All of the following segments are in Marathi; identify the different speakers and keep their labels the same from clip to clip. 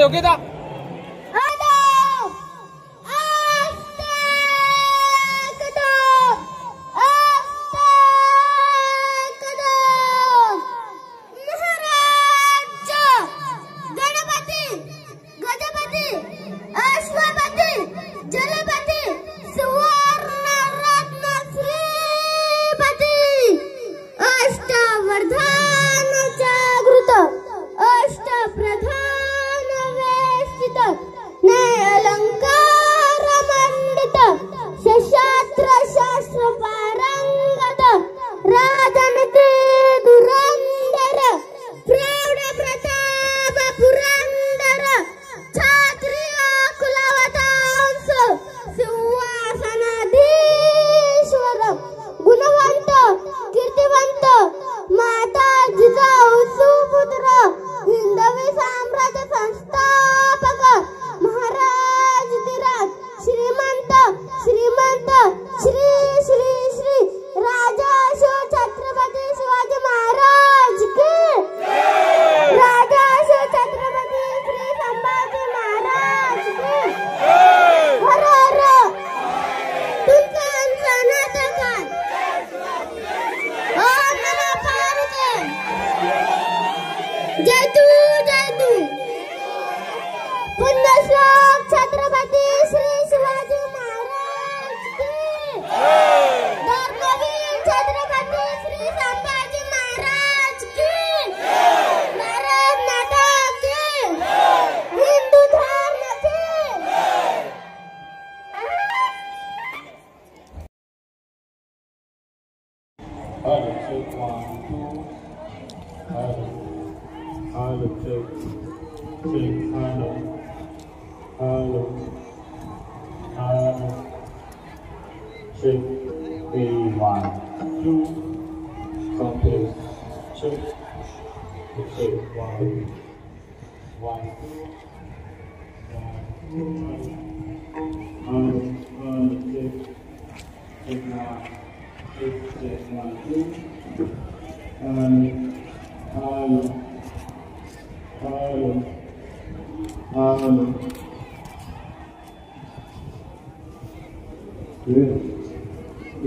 Speaker 1: योग्यता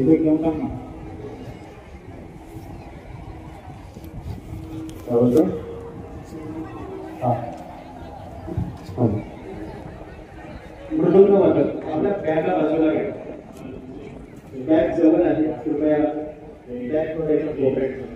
Speaker 2: इथे घेऊन टाक ना. मृदुंग वाजत आपल्या बॅगला बाजूला घ्या. बॅग जवळ आहे कृपया बॅग मध्ये कोपऱ्यात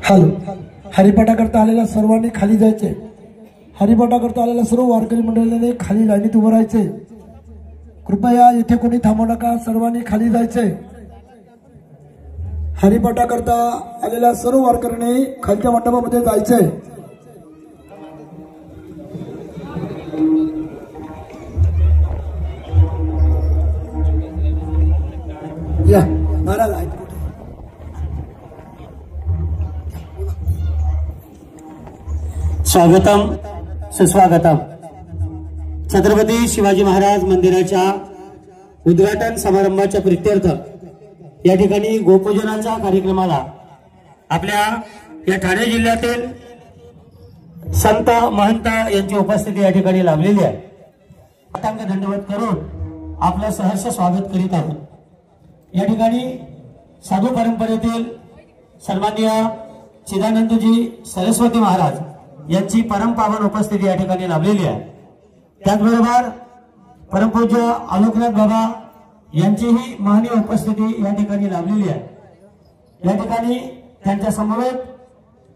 Speaker 1: हॅलो, हरिपाठाकरता आलेल्या सर्वांनी खाली जायचे. हरिपाठाकरता आलेल्या सर्व वारकरी मंडळींनी खाली लाईनीत उभं राहायचे. कृपया इथे कोणी थांबू नका, सर्वांनी खाली जायचे. हरिपाठाकरता आलेल्या सर्व वारकऱ्यांनी खालच्या मंडपामध्ये जायचे. या महाराज आहेत.
Speaker 3: स्वागतम सुस्वागतम. छत्रपती शिवाजी महाराज मंदिराच्या उद्घाटन समारंभाच्या प्रित्यर्थ या ठिकाणी गोपूजनाच्या कार्यक्रमाला आपल्या या ठाणे जिल्ह्यातील संत महंत यांची उपस्थिती या ठिकाणी लाभलेली आहे. अथांग दंडवत करून आपलं सहर्ष स्वागत करीत आहोत. या ठिकाणी साधू परंपरेतील सन्माननीय चिदानंदजी सरस्वती महाराज यांची परमपावन उपस्थिती या ठिकाणी लाभलेली आहे. त्याचबरोबर परमपूज्य आलोकनाथ बाबा यांचीही महनीय उपस्थिती या ठिकाणी लाभलेली आहे. या ठिकाणी त्यांच्या समवेत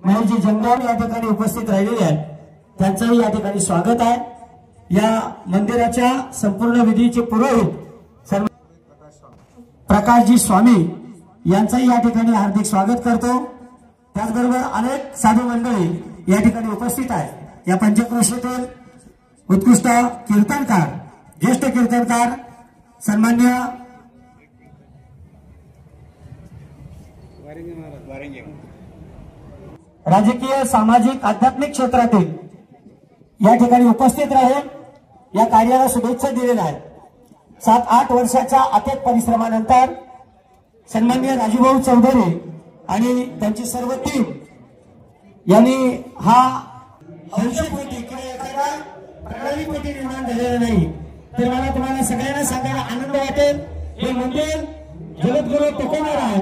Speaker 3: महेशजी जंगम या ठिकाणी उपस्थित राहिलेले आहेत. त्यांचंही या ठिकाणी स्वागत आहे. या मंदिराच्या संपूर्ण विधीचे पुरोहित प्रकाशजी स्वामी यांचंही या ठिकाणी हार्दिक स्वागत करतो. त्याचबरोबर अनेक साधू मंडळी या ठिकाणी उपस्थित आहे. या पंचक्रोशीतील उत्कृष्ट कीर्तनकार, ज्येष्ठ कीर्तनकार सन्मान्य राजकीय, सामाजिक, आध्यात्मिक क्षेत्रातील या ठिकाणी उपस्थित राहून या कार्याला शुभेच्छा दिलेल्या आहेत. 7-8 वर्षाच्या अथक परिश्रमानंतर सन्मान्य राजूभाऊ चौधरी आणि त्यांची सर्व टीम यांनी हा अंशपोटी किंवा एखादा प्रणालीपोटी निर्माण झालेला नाही. तर मला तुम्हाला सगळ्यांना सांगायला आनंद वाटेल, हे मंदिर जगद्गुरू तुकोबार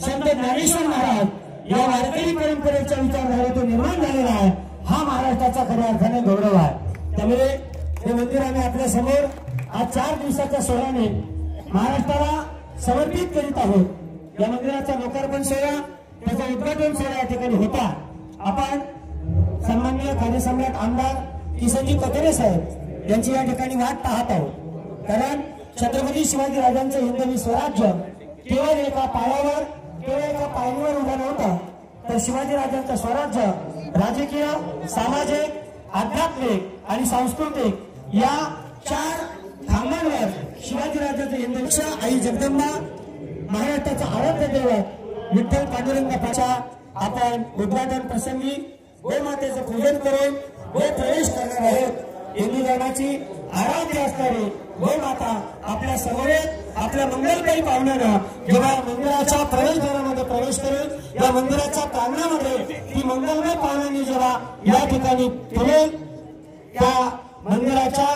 Speaker 3: संत ज्ञानेश्वर महाराज या वारकरी परंपरेच्या विचारधारेतून निर्माण झालेला आहे. हा महाराष्ट्राचा खऱ्या अर्थाने गौरव आहे. त्यामुळे हे मंदिर आम्ही आपल्या समोर आज 4 दिवसाच्या सोहळ्याने महाराष्ट्राला समर्पित करीत आहोत. या मंदिराचा लोकार्पण सोहळा, त्याचा उद्घाटन सोहळा या ठिकाणी होता. आपण सन्माननीय कार्यसम्राट आमदार किसनजी कतरे साहेब यांची या ठिकाणी वाट पाहत आहोत. कारण छत्रपती शिवाजी राजांचं हिंदवी स्वराज्य केवळ एका पायावर, केवळ एका पायरीवर उभं नव्हतं, तर शिवाजी राजांचं स्वराज्य राजकीय, सामाजिक, आध्यात्मिक आणि सांस्कृतिक या 4 खांबांवर शिवाजी राजाचं हिंदवी आई जगदंबा, महाराष्ट्राचा आराध्य दैवत विठ्ठल पांडुरंगाच्या आपण उद्घाटन प्रसंगी गोमातेचं पूजन करून गो प्रवेश करणार आहोत. हिंदू धर्माची आराध्य असणारी गोमाता आपल्या समवेत आपल्या मंगलमयी पावण्यानं जेव्हा मंदिराच्या प्रवेशद्वारामध्ये प्रवेश करेल, या मंदिराच्या प्रांगणामध्ये ती मंगलमय पावण्याने जेव्हा या ठिकाणी फिरेल, त्या मंदिराच्या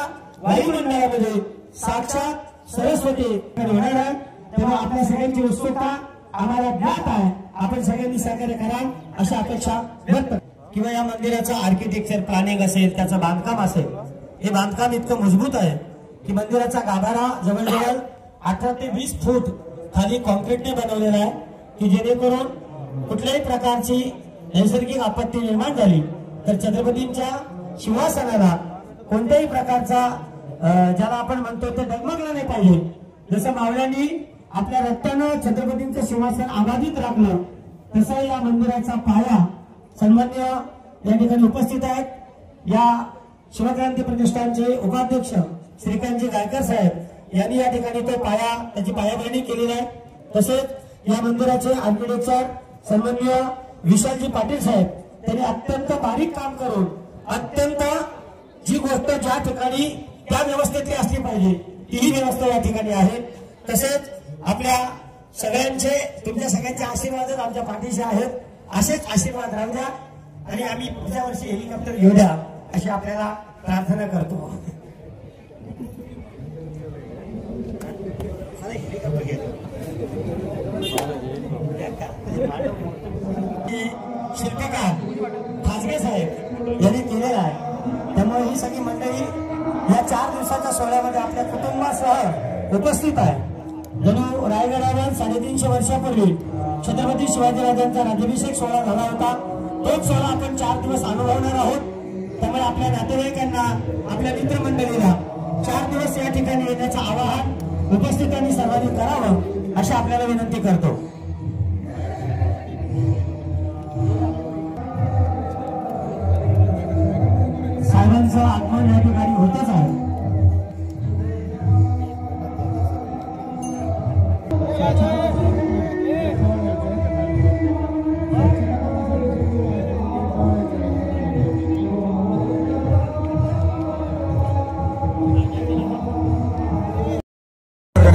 Speaker 3: वायुमंडळामध्ये साक्षात सरस्वती होणार आहे. तेव्हा आपल्या सगळ्यांची उत्सुकता आम्हाला ज्ञात आहे. आपण सगळ्यांनी सहकार्य कराल अशी अपेक्षा व्यक्त. किंवा या मंदिराचं आर्किटेक्चर प्लॅनिंग असेल, त्याचं बांधकाम असेल, हे बांधकाम इतकं मजबूत आहे की मंदिराचा गाभारा जवळजवळ 18 ते 20 फूट खाली कॉन्क्रीटने बनवलेला आहे, की जेणेकरून कुठल्याही प्रकारची नैसर्गिक आपत्ती निर्माण झाली तर छत्रपतींच्या सिंहासनाला कोणत्याही प्रकारचा ज्याला आपण म्हणतो ते डगमगलं नाही पाहिजे. जसं मावळ्यांनी आपल्या रक्तानं छत्रपतींचं सिंहासन आबाधित राखलं तसं या मंदिराचा पाया सन्मान्य या ठिकाणी उपस्थित आहेत या शिवक्रांती प्रतिष्ठानचे उपाध्यक्ष श्रीकांतजी गायकर साहेब यांनी या ठिकाणी तो पाया त्याची पायाभरणी केलेली आहे। तसेच या मंदिराचे आर्किटेक्चर सन्मान्य विशालजी पाटील साहेब त्यांनी अत्यंत बारीक काम करून अत्यंत जी गोष्ट ज्या ठिकाणी त्या व्यवस्थेतली असली पाहिजे तीही व्यवस्था या ठिकाणी आहे। तसेच आपल्या सगळ्यांचे तुमच्या सगळ्यांचे आशीर्वादच आमच्या पाठीशी आहेत, असेच आशीर्वाद राहू द्या आणि आम्ही पुढच्या वर्षी हेलिकॉप्टर घेऊ द्या अशी आपल्याला प्रार्थना करतो। शिल्पकार खाजगे साहेब यांनी केलेला आहे, त्यामुळे ही सगळी मंडळी या 4 दिवसाच्या सोहळ्यामध्ये आपल्या कुटुंबासह उपस्थित आहे। जणू रायगडावर 350 वर्षापूर्वी छत्रपती शिवाजीराजांचा राज्याभिषेक सोहळा झाला होता, तोच सोहळा आपण 4 दिवस अनुभवणार आहोत। त्यामुळे आपल्या नातेवाईकांना आपल्या मित्रमंडळीला 4 दिवस या ठिकाणी येण्याचं आवाहन उपस्थितांनी सर्वांनी करावं अशी आपल्याला विनंती करतो। साहेबांचं आगमन या ठिकाणी होतच आहे।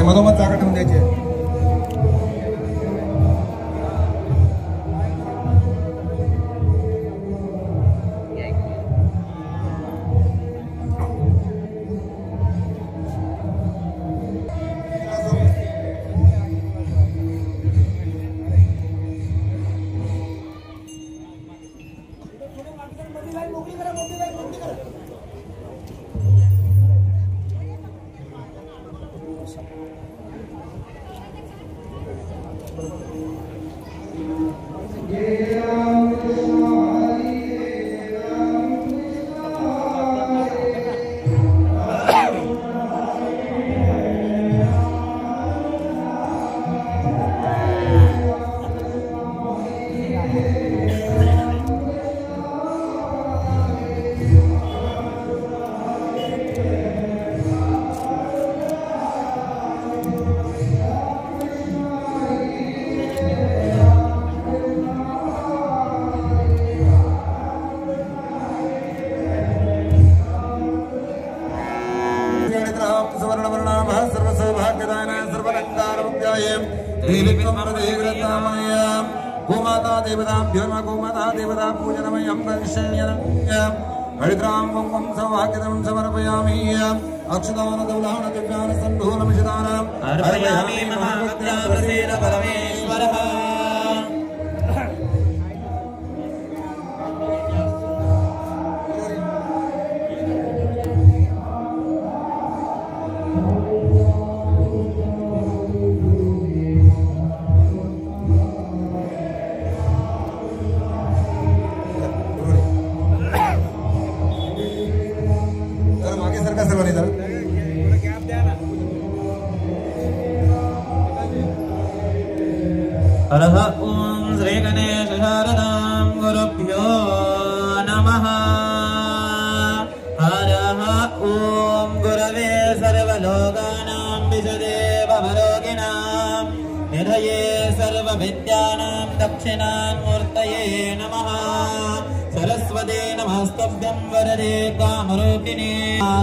Speaker 4: मधोमध जागा ठेवून द्यायची। गोमाता देवताभ्यो नमः गोमाता देवता पूजनमयं परिशयनम् हरिद्रां वं सौभाग्यदं समर्पयामि अक्षतानदौलान दिव्यान सन्दूलमिषदानां अर्पयामि महाभक्तां परमेश्वरः।
Speaker 5: हरः ॐ श्री गणेश शारदां गुरुभ्यो नमः। हरः ॐ गुरवे सर्वलोकानां विशदे भवरोगिणां निधये सर्वविद्यानां दक्षिणान्मूर्तये नमः। सरस्वती नमस्तभ्यं वरदे कामरूपिणे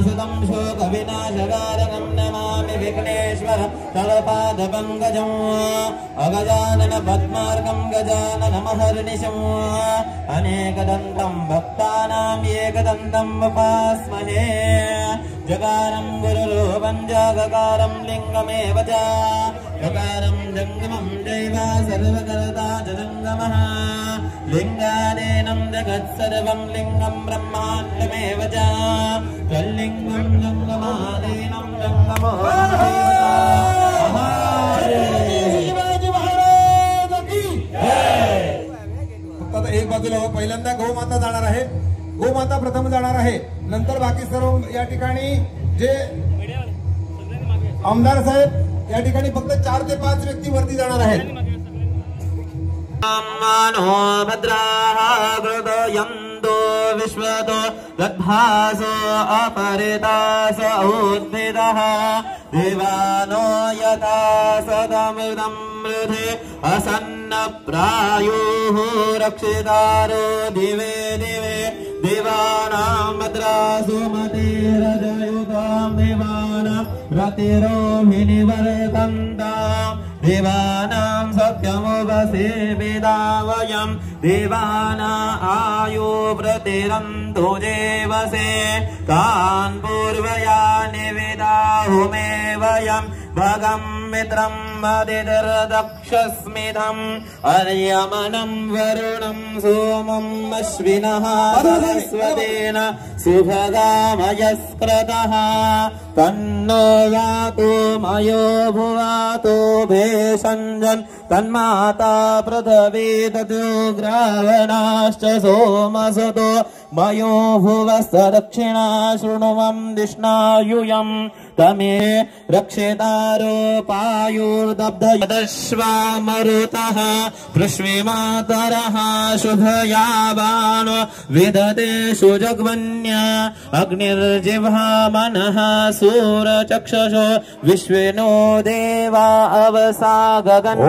Speaker 5: सुतं शोकविनाशकारकं नमामि विघ्नेश्वर तवपादपङ्कजम् अगजानन पद्मार्कं गजाननमहर्निशम् अनेकदन्तं भक्तानां एकदन्तं उपास्महे। जकारं गुरुरूपं जागकारं लिङ्गमेव च गकारं जङ्गमं दैव सर्वकर्ता च जङ्गमः। लिङ्गानेनं जगत्सर्वं लिङ्गं ब्रह्माण्डमेव च तल्लिङ्गं जङ्गमानेनं जङ्गमो
Speaker 4: फक्त एक बाजूला पहिल्यांदा गोमाता जाणार आहे, गोमाता प्रथम जाणार आहे, नंतर बाकी सर्व या ठिकाणी जे आमदार साहेब या ठिकाणी फक्त 4 ते 5 व्यक्ती वरती जाणार आहेत.
Speaker 5: मानो भद्राः कृतयन्तो विश्वतो तद्भासो अपरितास उद्भिदः देवानो यथा सदमृतं मृधे असन्नप्रायुः रक्षितारो दिवे दिवे देवानां भद्रासु मतिरजयुतां देवानां रतिरोभिनिवर्तन्ताम् देवानां सत्यमुपसेविता वयं देवाना आयु प्रतिरन्तो देवसे तान् पूर्वया निवेदाहुमे वयं भगं मित्रं मदिर्दक्षस्मिधम् अर्यमनं वरुणं सोमम् अश्विनः सरस्वतेन सुभगामयस्कृतः तन्नो वातो मयो भुवातो भेषञ्जन् तन्माता पृथ्वी तद्युग्रावणाश्च सोमसुतो मयो भुवस्त दक्षिणा शृणुवं दिष्णायुयम् तमे रक्षितारोपायुर्दब्धयदश्वा मरुतः पृश्विमातरः शुभयावानो विदतेषु जग्वन्या अग्निर्जिह्वा मनः सूरचक्षुषो विश्वेनो देवा अवसा गगनः.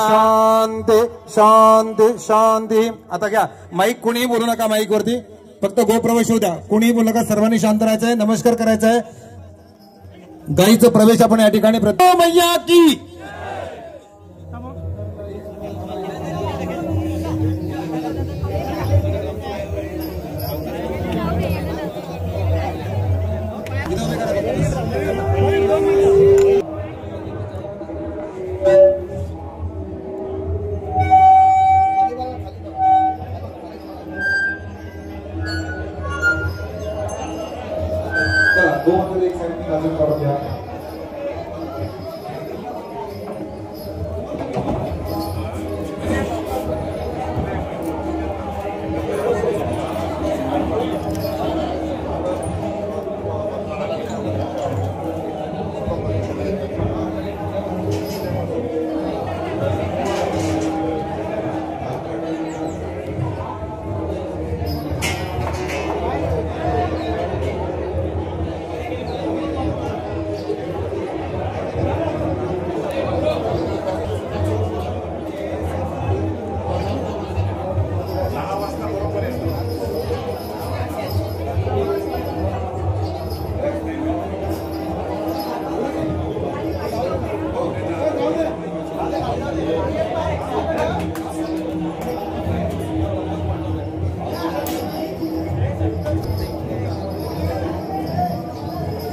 Speaker 4: शांती शांती शांती. आता घ्या माईक, कुणीही बोलू नका माईक वरती, फक्त गोप्रवेश होऊ द्या. कुणीही बोलू नका, सर्वांनी शांत राहायचंय, नमस्कार करायचंय. गाईचा प्रवेश आपण या ठिकाणी मैया की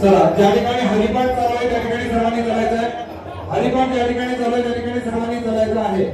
Speaker 4: चला, ज्या ठिकाणी हरिपाठ चालू आहे त्या ठिकाणी सर्वांनी चालायचं आहे. हरिपाठ ज्या ठिकाणी चालू आहे त्या ठिकाणी सर्वांनी चालायचं आहे.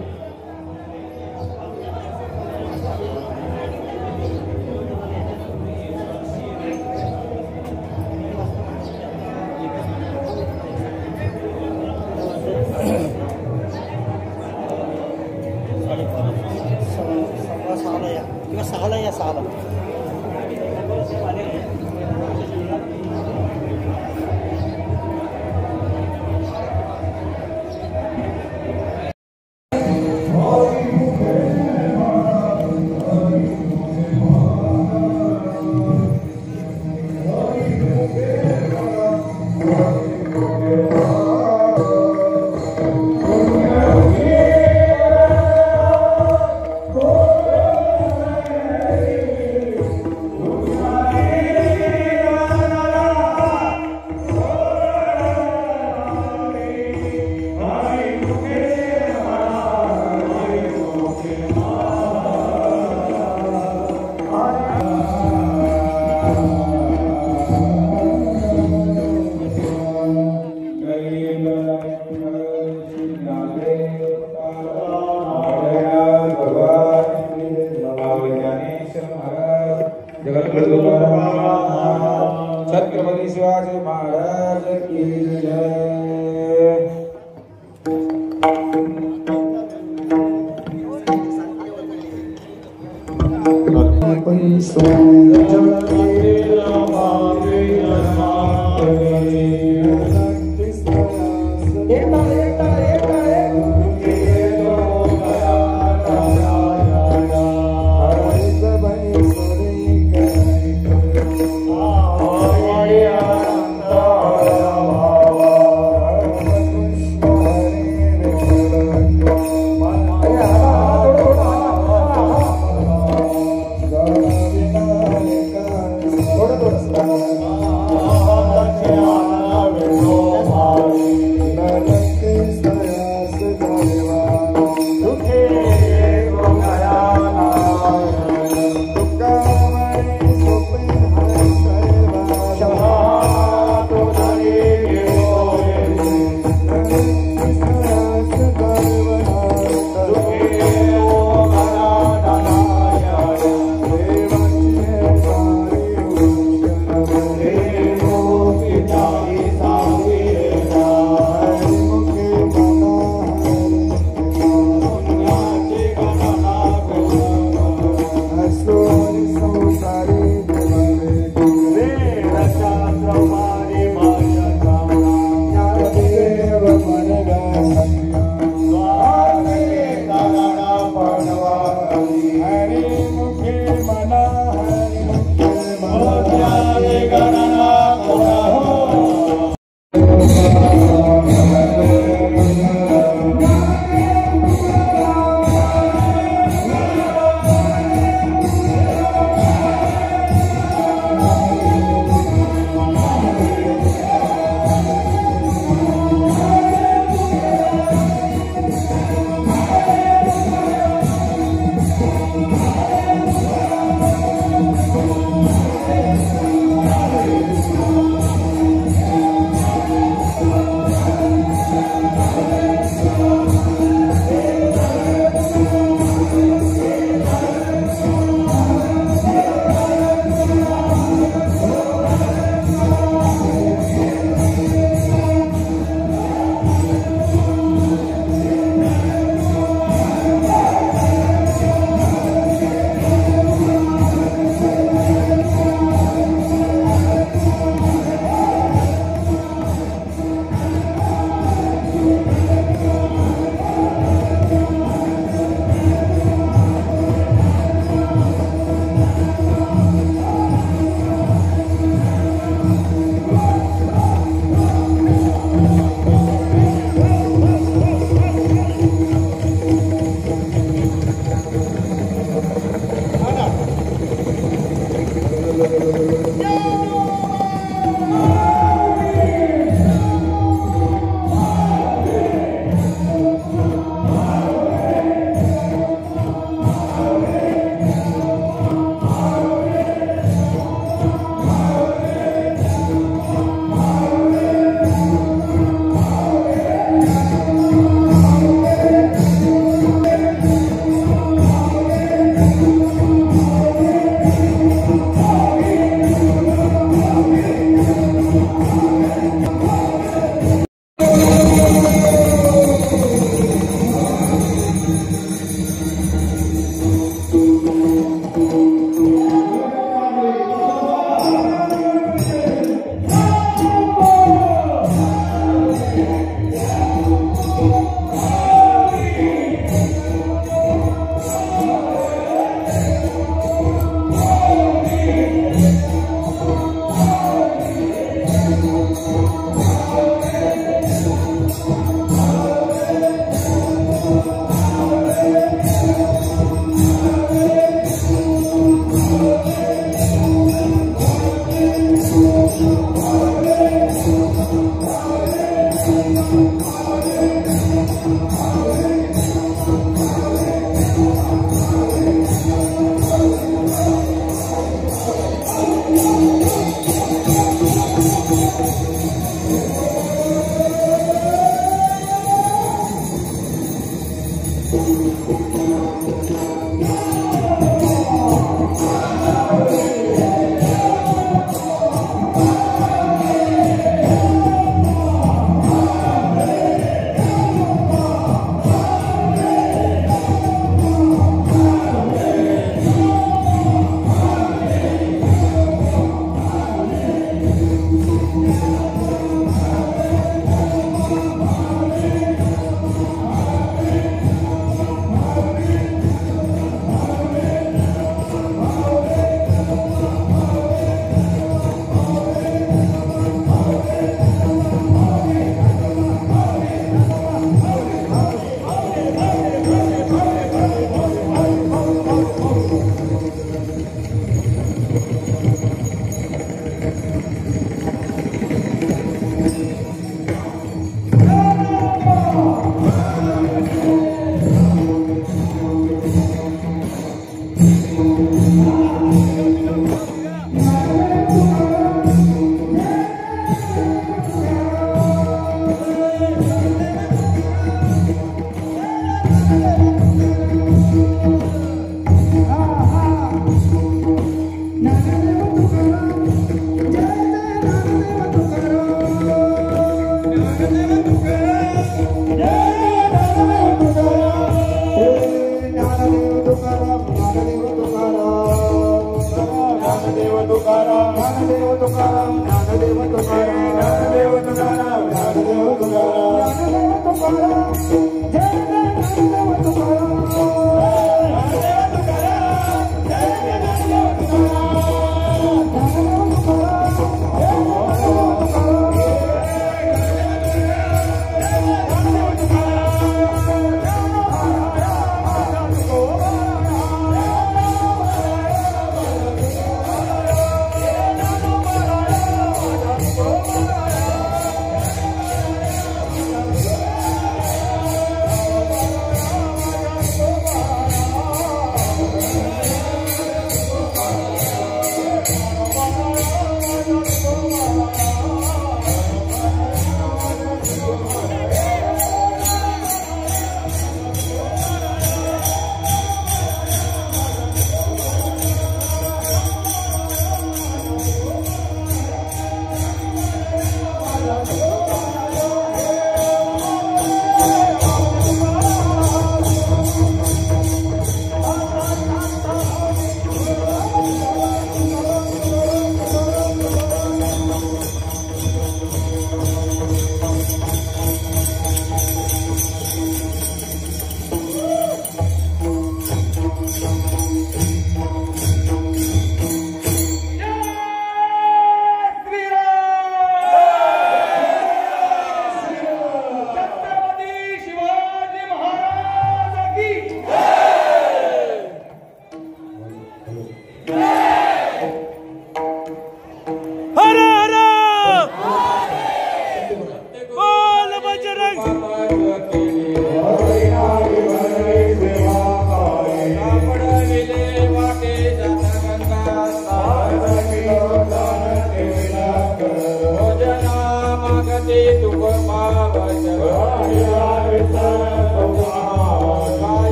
Speaker 4: छत्रपती शिवाजी महाराज की जय.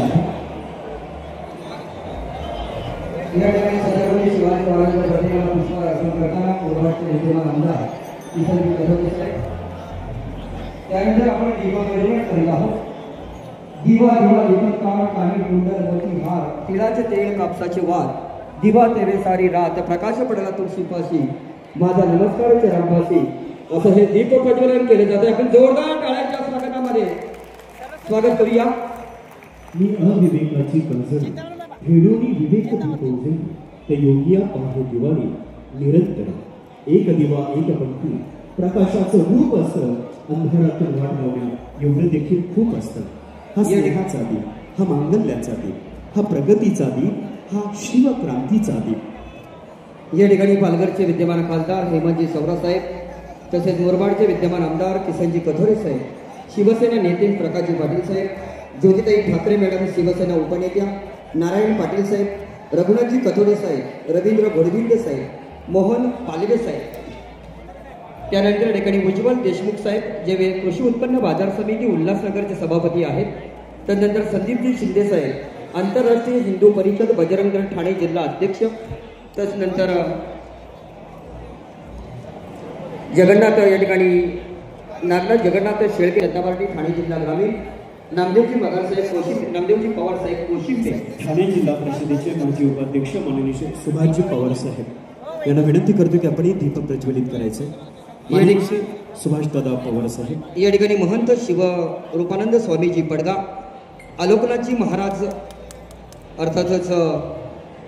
Speaker 6: आहे.
Speaker 7: या ठिकाणी छत्रपती शिवाजी महाराजांच्या प्रतिमेला पुष्पहार अर्पण करताना कोल्हापूरचे विद्यमान आमदार किसन कदम साहेब. त्यानंतर आपण दिवा प्रज्वलन करीत आहोत. दिवा दिवा दीपत्कार काही कुंडल मोती हार तिळाचे तेल कापसाचे वार दिवा तेरे सारी रात प्रकाश पडला तुळशीपाशी माझा नमस्कार चरणापाशी. असं हे दीप प्रज्वलन केले जाते. आपण जोरदार टाळ्यांच्या स्वागतामध्ये स्वागत करूया.
Speaker 2: मी अविवेकाची कंजरी फेडूनी विवेक दीपवजे ते योगिया पाहो दिवाळी निरंतर एक दिवा एक पंक्ती प्रकाशाचं रूप असतं. अंधारातून वाट लावणे एवढं देखील खूप असतं. हा स्नेहाचा दीप, हा मांगल्याचा दीप, हा प्रगतीचा दीप, हा शिवक्रांतीचा दीप.
Speaker 7: या ठिकाणी पालघरचे विद्यमान खासदार हेमंतजी सवरा साहेब तसेच मुरबाडचे विद्यमान आमदार किसनजी कथोरे साहेब, शिवसेना नेते प्रकाशजी पाटील साहेब, ज्योतिताई ठाकरे मॅडम शिवसेना उपनेत्या, नारायण पाटील साहेब, रघुनाथजी कथोरे साहेब, रवींद्र घोडविंदे साहेब, मोहन पालवे साहेब. त्यानंतर या ठिकाणी उज्ज्वल देशमुख साहेब जे कृषी उत्पन्न बाजार समिती उल्हासनगरचे सभापती आहेत. त्यानंतर संदीपजी शिंदे साहेब आंतरराष्ट्रीय हिंदू परिषद बजरंग दल ठाणे जिल्हा अध्यक्ष. त्यानंतर जगन्नाथ या ठिकाणी नागनाथ जगन्नाथ शेळके जनता पार्टी ठाणे जिल्हा ग्रामीण. नामदेवजी मगार साहेब कोशिंबे, नामदेवजी पवार साहेब कोशिंबे
Speaker 2: ठाणे जिल्हा परिषदेचे माजी उपाध्यक्ष माननीय सुभाषजी पवार साहेब यांना विनंती करतो की आपण दीप प्रज्वलित करायचे. सुभाषदादा पवार साहेब.
Speaker 7: या ठिकाणी महंत शिव रूपानंद स्वामीजी पडगा, आलोकनाथजी महाराज अर्थातच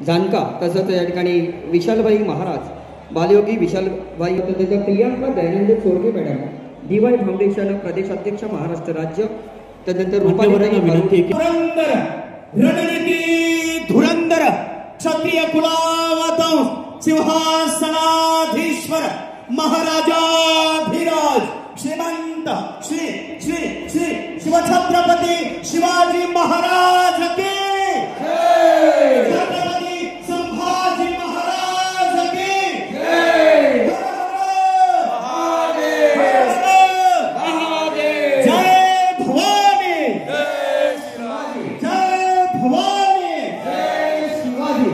Speaker 7: जानका, तसंच या ठिकाणी Vishalbai Maharaj, Balyogi Vishalbai, Priyanka Dayanand Chorge madam, DY foundation प्रदेशाध्यक्ष महाराष्ट्र राज्य. त्यानंतर
Speaker 2: विनंती
Speaker 6: रणनीती धुरंधर क्षत्रिय कुलावत सिंहासनाधीश्वर महाराजाधिराज श्रीमंत श्री श्री श्री शिवछत्रपती शिवाजी महाराज के छत्रपती संभाजी महाराज के जय भवानी, जय भवानी, जय शिवाजी.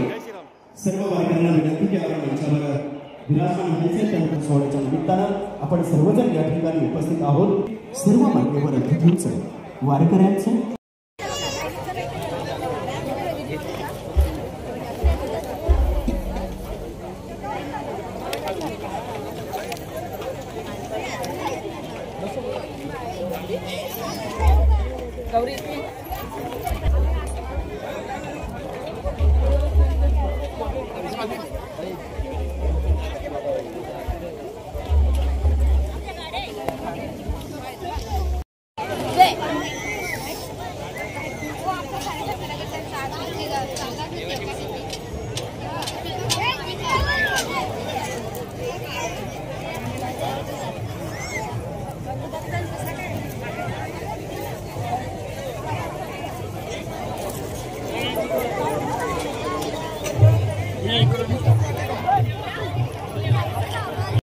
Speaker 6: सर्व वारकऱ्यांना विनंती की आपण मंचावर विराजमान व्हायचे. त्यानंतर सोहळ्याच्या निमित्तानं आपण सर्वजण या ठिकाणी उपस्थित आहोत. सर्व मान्यवर अतिथींचं वारकऱ्यांचं
Speaker 8: गौरी